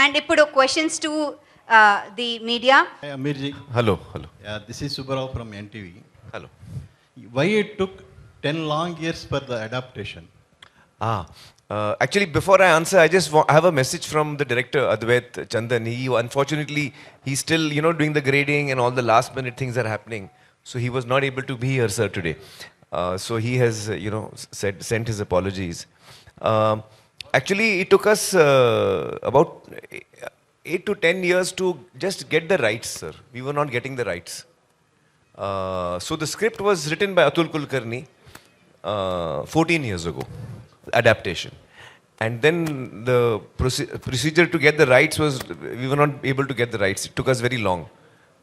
And ippudu questions to the media. Hi, Aamir ji. Hello. Yeah, this is Subbarao from NTV. Hello. Why it took 10 long years for the adaptation? Actually, before I answer, I just have a message from the director, Advait, Chandan. Unfortunately, he's still, doing the grading and all the last minute things are happening. So he was not able to be here, sir, today. So he has, sent his apologies. Actually, it took us about 8 to 10 years to just get the rights, sir. We were not getting the rights. So the script was written by Atul Kulkarni 14 years ago, Adaptation. And then the procedure to get the rights was, we were not able to get the rights. It took us very long.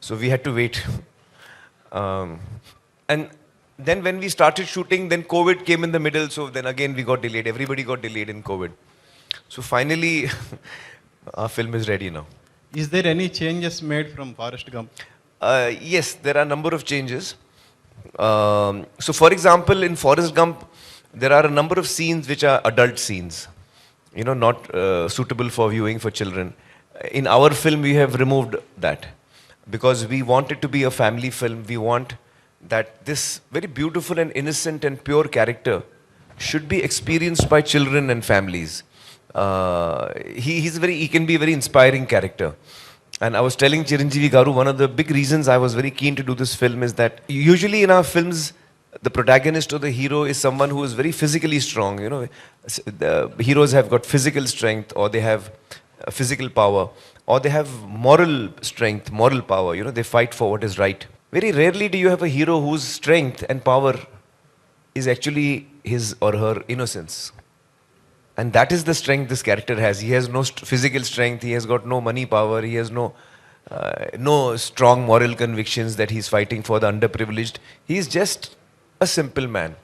So we had to wait. And then when we started shooting, then COVID came in the middle. So then again we got delayed. Everybody got delayed in COVID. So finally, our film is ready now. Is there any changes made from Forrest Gump? Yes, there are a number of changes. So for example, in Forrest Gump, there are a number of scenes which are adult scenes, not suitable for viewing for children. In our film, we have removed that because we want it to be a family film. We want that this very beautiful and innocent and pure character should be experienced by children and families. He can be a very inspiring character. And I was telling Chiranjeevi Garu, one of the big reasons I was very keen to do this film is that usually in our films, the protagonist or the hero is someone who is very physically strong. The heroes have got physical strength, or they have physical power, or they have moral strength, moral power. They fight for what is right. Very rarely do you have a hero whose strength and power is actually his or her innocence. And that is the strength this character has. He has no physical strength. He has got no money power. He has no strong moral convictions that he's fighting for the underprivileged. He's just a simple man.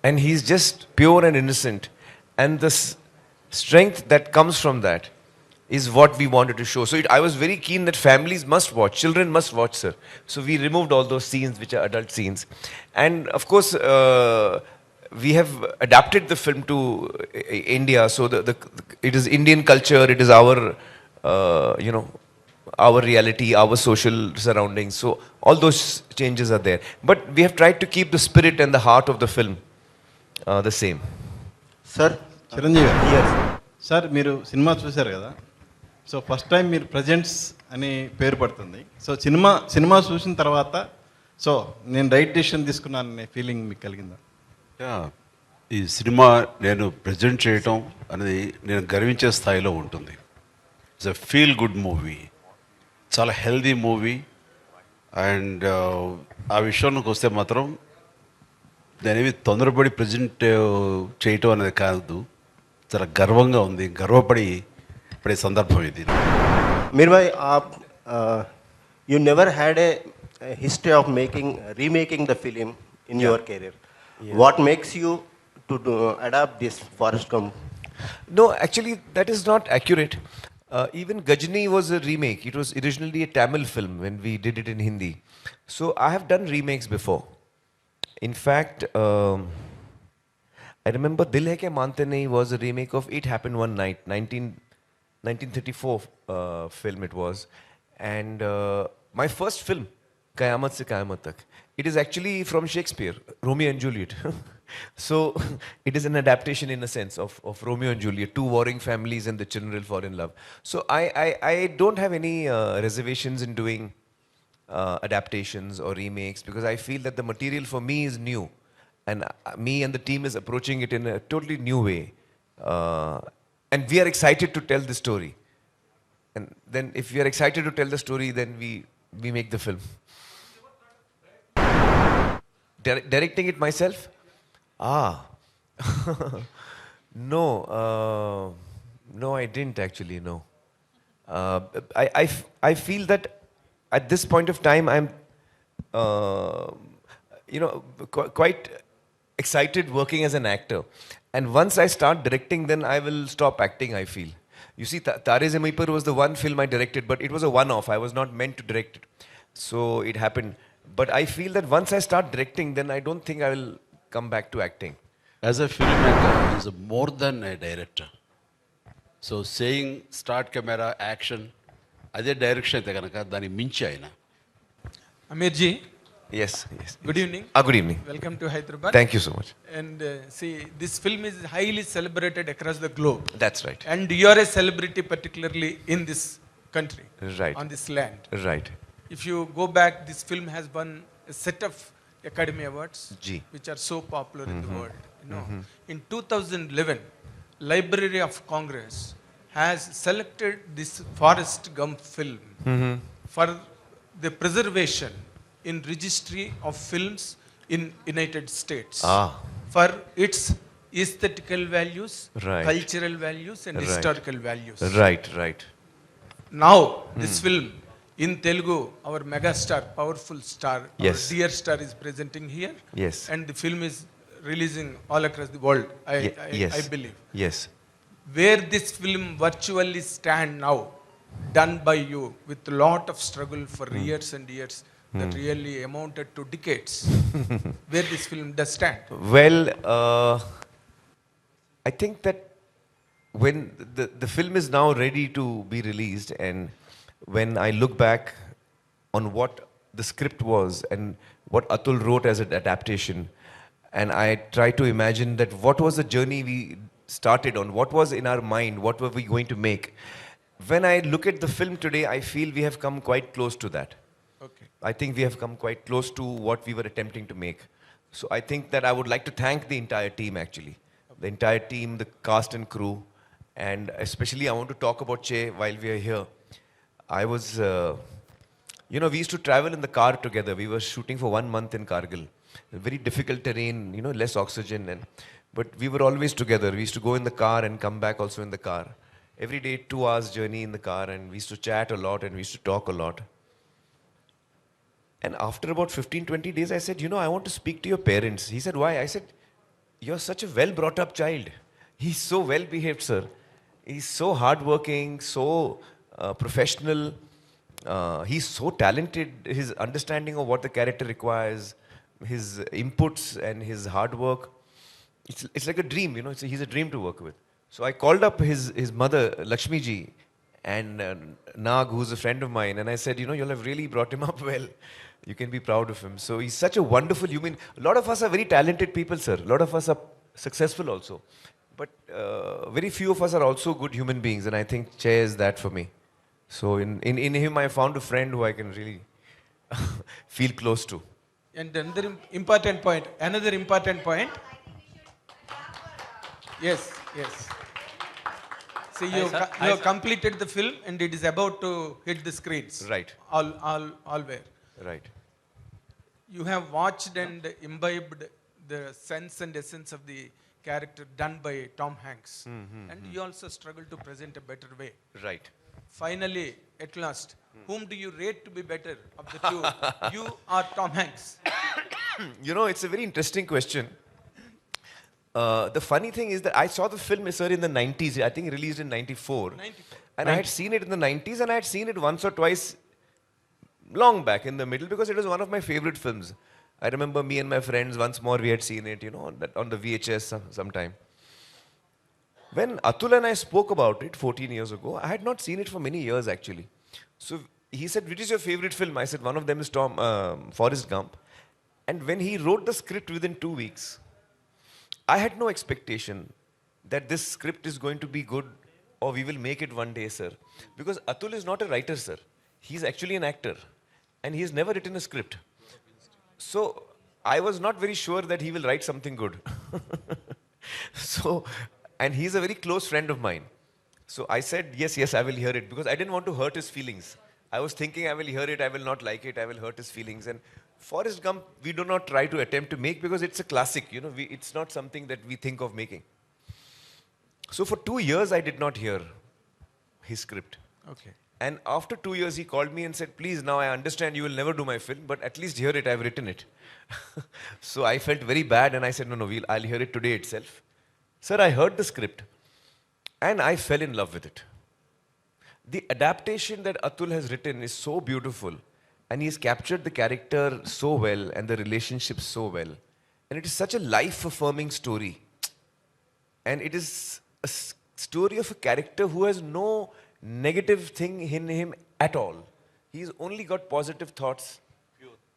And he's just pure and innocent. And the strength that comes from that is what we wanted to show. So I was very keen that families must watch. Children must watch, sir. So we removed all those scenes which are adult scenes. And of course, we have adapted the film to India, so it is Indian culture, it is our, our reality, our social surroundings. So all those changes are there. But we have tried to keep the spirit and the heart of the film the same. Sir? Chiranjeevi. Yes. Sir, మీరు cinema చూశారు కదా. So first time మీరు presents అని పేరు పడుతుంది. So cinema చూసిన తర్వాత so నేను రైట్ డెసిషన్ తీసుకున్నాననే ఫీలింగ్ మీకు కలిగిందా? ఈ సినిమా నేను ప్రజెంట్ చేయటం అనేది నేను గర్వించే స్థాయిలో ఉంటుంది. It's a feel good movie, చాలా హెల్దీ మూవీ. అండ్ ఆ విషయానికి వస్తే మాత్రం దానివి తొందరపడి ప్రజెంట్ చేయటం అనేది కాదు, చాలా గర్వంగా ఉంది, గర్వపడి పడే సందర్భం ఇది. Meanwhile, you never had a history of remaking the film in your career. Yeah. What makes you to adapt this Forrest Gump? No, actually that is not accurate. Even Gajni was a remake. It was originally a Tamil film when we did it in Hindi. So I have done remakes before. In fact, I remember Dil Hai Ke Mante Nahi was a remake of It Happened One Night, 1934 film it was. And my first film, Qayamat Se Qayamat Tak, it is actually from Shakespeare, Romeo and Juliet. So it is an adaptation in a sense of Romeo and Juliet, two warring families and the children fall in love. So I don't have any reservations in doing adaptations or remakes, because I feel that the material for me is new. And me and the team is approaching it in a totally new way. And we are excited to tell the story. And then if we are excited to tell the story, then we make the film. Directing it myself? No, I didn't actually, no. I feel that at this point of time, I'm, quite excited working as an actor. And once I start directing, then I will stop acting, I feel. You see, Tare Zameen Par was the one film I directed, but it was a one-off. I was not meant to direct it. So it happened. But I feel that once I start directing, then I don't think I will come back to acting. As a filmmaker, he is more than a director. So saying start camera action అదే direction అయితే కనుక దాన్ని మించి ఆయన. Aamir ji, Yes, yes. good evening. Good evening. Welcome to Hyderabad. Thank you so much. And see, this film is highly celebrated across the globe. That's right. And you are a celebrity, particularly in this country, Right. on this land. Right. If you go back, this film has won a set of Academy Awards, Ji. which are so popular in the world. You know, in 2011, Library of Congress has selected this Forrest Gump film for the preservation in registry of films in United States for its aesthetical values, Right. cultural values, and Right. historical values. Right, right. Now, this film in Telugu, our megastar, powerful star, Yes. our dear star is presenting here. Yes. And the film is releasing all across the world, Yes. I believe. Yes. Where this film virtually stand now, done by you with a lot of struggle for years and years, that really amounted to decades. Where this film does stand. Well, I think that when the film is now ready to be released, and when I look back on what the script was and what Atul wrote as an adaptation, and I try to imagine that what was the journey we started on, what was in our mind, what were we going to make. When I look at the film today, I feel we have come quite close to that. Okay. I think we have come quite close to what we were attempting to make. So I think that I would like to thank the entire team actually. The entire team, the cast and crew, and especially I want to talk about Che while we are here. I was, we used to travel in the car together. We were shooting for 1 month in Kargil. Very difficult terrain, less oxygen, but we were always together. We used to go in the car and come back also in the car. Every day, 2 hours journey in the car, and we used to chat a lot and we used to talk a lot. And after about 15, 20 days, I said, I want to speak to your parents. He said, why? I said, you're such a well brought up child. He's so well behaved, sir. He's so hardworking, so professional. He's so talented. His understanding of what the character requires, his inputs and his hard work. It's like a dream, he's a dream to work with. So I called up his mother, Lakshmi ji, and Nag, who's a friend of mine, and I said, you'll have really brought him up well. You can be proud of him. So he's such a wonderful human. A lot of us are very talented people, sir. A lot of us are successful also. But very few of us are also good human beings, and I think Che is that for me. So in him, I found a friend who I can really feel close to. And another important point. Yes. See, you have completed the film and it is about to hit the screens. Right. All where. Right. You have watched and imbibed the sense and essence of the character done by Tom Hanks. And you also struggle to present a better way. Right. Finally, at last, whom do you rate to be better of the two? You or Tom Hanks? It's a very interesting question. The funny thing is that I saw the film, sir, in the 90s. I think released in 94. 94. And I had seen it in the 90s, and I had seen it once or twice long back in the middle because it was one of my favorite films. I remember me and my friends, once more we had seen it, on the VHS sometime. When Atul and I spoke about it 14 years ago, I had not seen it for many years actually. So he said, which is your favorite film? I said, one of them is Forrest Gump. And when he wrote the script within 2 weeks, I had no expectation that this script is going to be good or we will make it one day, sir. Because Atul is not a writer, sir. He's actually an actor. And he has never written a script. So I was not very sure that he will write something good. And he's a very close friend of mine. So I said, yes, I will hear it. Because I didn't want to hurt his feelings. I was thinking I will hear it, I will not like it, I will hurt his feelings. And Forrest Gump, we do not try to attempt to make because it's a classic, it's not something that we think of making. So for 2 years, I did not hear his script. Okay. And after 2 years, he called me and said, please, now I understand you will never do my film, but at least hear it, I've written it. So I felt very bad and I said, no, I'll hear it today itself. Sir, I heard the script and I fell in love with it. The adaptation that Atul has written is so beautiful. And he's captured the character so well and the relationship so well. And it is such a life-affirming story. And it is a story of a character who has no negative thing in him at all. He's only got positive thoughts.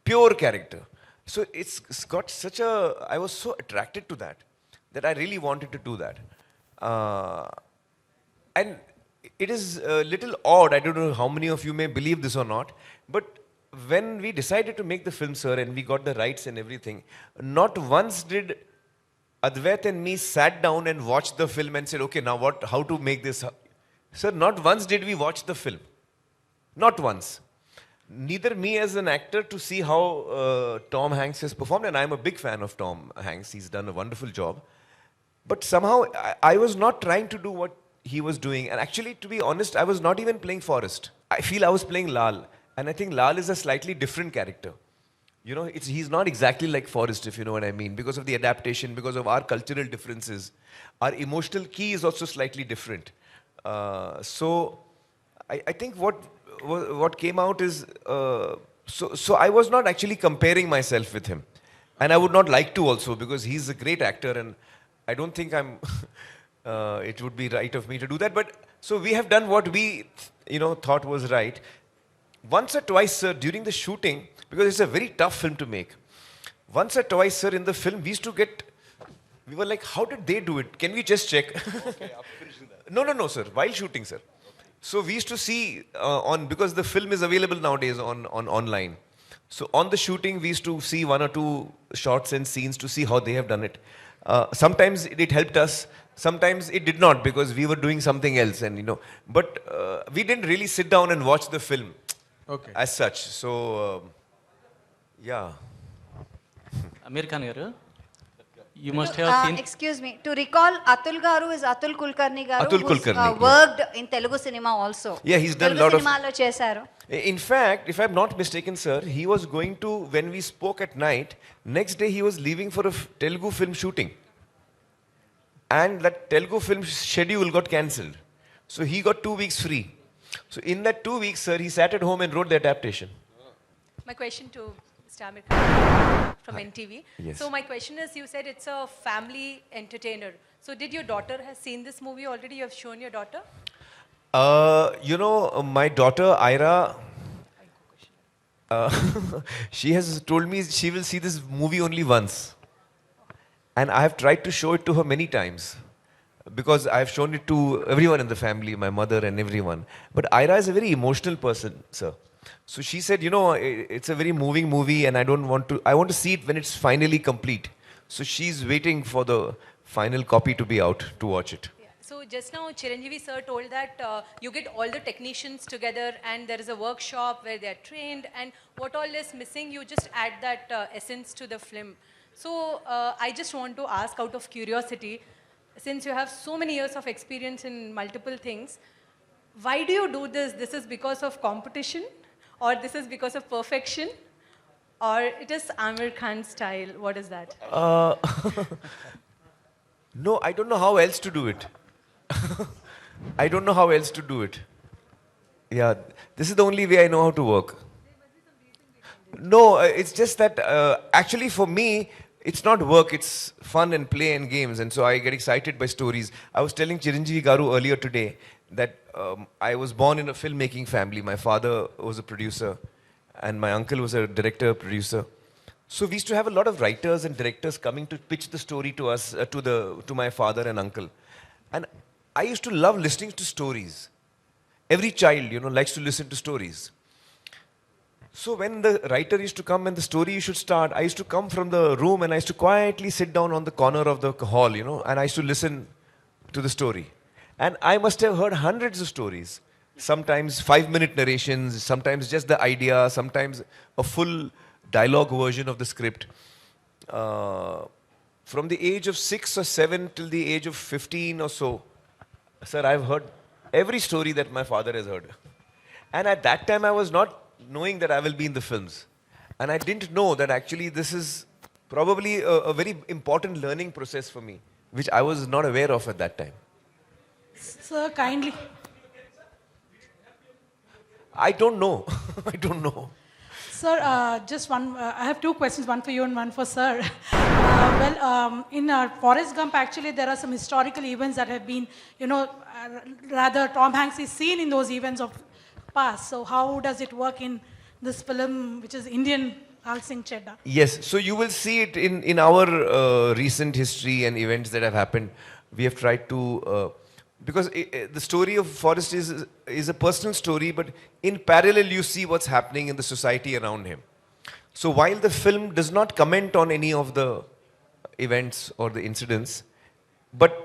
Pure character. So it's got such a, I was so attracted to that I really wanted to do that. And it is a little odd, I don't know how many of you may believe this or not, but when we decided to make the film, sir, and we got the rights and everything, not once did Advait and me sat down and watched the film and said, okay, now what, how to make this? Sir, not once did we watch the film. Not once. Neither me as an actor to see how Tom Hanks has performed, and I'm a big fan of Tom Hanks. He's done a wonderful job. But somehow I was not trying to do what he was doing. And actually, to be honest, I was not even playing Forrest. I feel I was playing Laal. And I think Laal is a slightly different character. You know, he's not exactly like Forrest, if you know what I mean, because of the adaptation, because of our cultural differences. Our emotional key is also slightly different. So I think what came out is, so I was not actually comparing myself with him. And I would not like to also, because he's a great actor and I don't think I'm, it would be right of me to do that. But so we have done what we, thought was right. Once or twice, sir, during the shooting, because it's a very tough film to make. Once or twice, sir, in the film, we were like, how did they do it? Can we just check? Okay, I'm finishing that. No, sir, while shooting, sir. So we used to see because the film is available nowadays on online. So on the shooting, we used to see one or two shots and scenes to see how they have done it. Sometimes it helped us. Sometimes it did not, because we were doing something else, and But we didn't really sit down and watch the film. Okay. As such. So yeah. Aamir Khan garu, you must have seen. Excuse me. To recall, Atul garu is Atul Kulkarni garu, Atul who's Kulkarni, worked in Telugu cinema also. Yeah, he's done a Telugu lot of. cinema lo chesaru. In fact, if I'm not mistaken, sir, he was going to, when we spoke at night, next day he was leaving for a Telugu film shooting. And that Telugu film schedule got cancelled. So he got 2 weeks free. So in that 2 weeks, sir, he sat at home and wrote the adaptation. My question to Mr. Aamir Khan from NTV. Yes. So my question is, you said it's a family entertainer. So did your daughter has seen this movie already? You have shown your daughter? My daughter, Ira, she has told me she will see this movie only once. And I have tried to show it to her many times. Because I have shown it to everyone in the family, my mother and everyone. But Ira is a very emotional person, sir. So she said, it's a very moving movie and I want to see it when it's finally complete. So she's waiting for the final copy to be out to watch it. Yeah. So just now Chiranjeevi sir told that you get all the technicians together and there is a workshop where they are trained, and what all is missing, you just add that essence to the film. So I just want to ask, out of curiosity, since you have so many years of experience in multiple things, why do you do this? This is because of competition, or this is because of perfection, or it is Aamir Khan style? What is that? No, I don't know how else to do it. I don't know how else to do it. Yeah, this is the only way I know how to work. No, it's just that actually for me, it's not work, it's fun and play and games, and so I get excited by stories. I was telling Chiranjeevi garu earlier today that I was born in a filmmaking family. My father was a producer and my uncle was a director, producer. So we used to have a lot of writers and directors coming to pitch the story to us, to my father and uncle. And I used to love listening to stories. Every child, likes to listen to stories. So when the writer used to come and the story should start, I used to come from the room and I used to quietly sit down on the corner of the hall, and I used to listen to the story. And I must have heard hundreds of stories. Sometimes 5-minute narrations, sometimes just the idea, sometimes a full dialogue version of the script. From the age of 6 or 7 till the age of 15 or so, sir, I've heard every story that my father has heard. And at that time I was not knowing that I will be in the films. And I didn't know that actually this is probably a very important learning process for me, which I was not aware of at that time. Sir, kindly. I don't know. I don't know. Sir, just one. I have two questions, one for you and one for sir. In Forrest Gump, actually, there are some historical events that have been, rather Tom Hanks is seen in those events of past. So how does it work in this film, which is Indian Laal Singh Chaddha? Yes, so you will see it in our recent history and events that have happened. We have tried to, because the story of Forrest is a personal story, but in parallel you see what's happening in the society around him. So while the film does not comment on any of the events or the incidents, but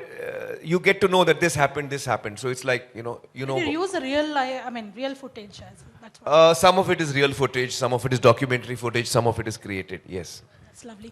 you get to know that this happened. So it's like, you use a real footage. That's what. some of it is real footage, some of it is documentary footage, some of it is created, yes. That's lovely.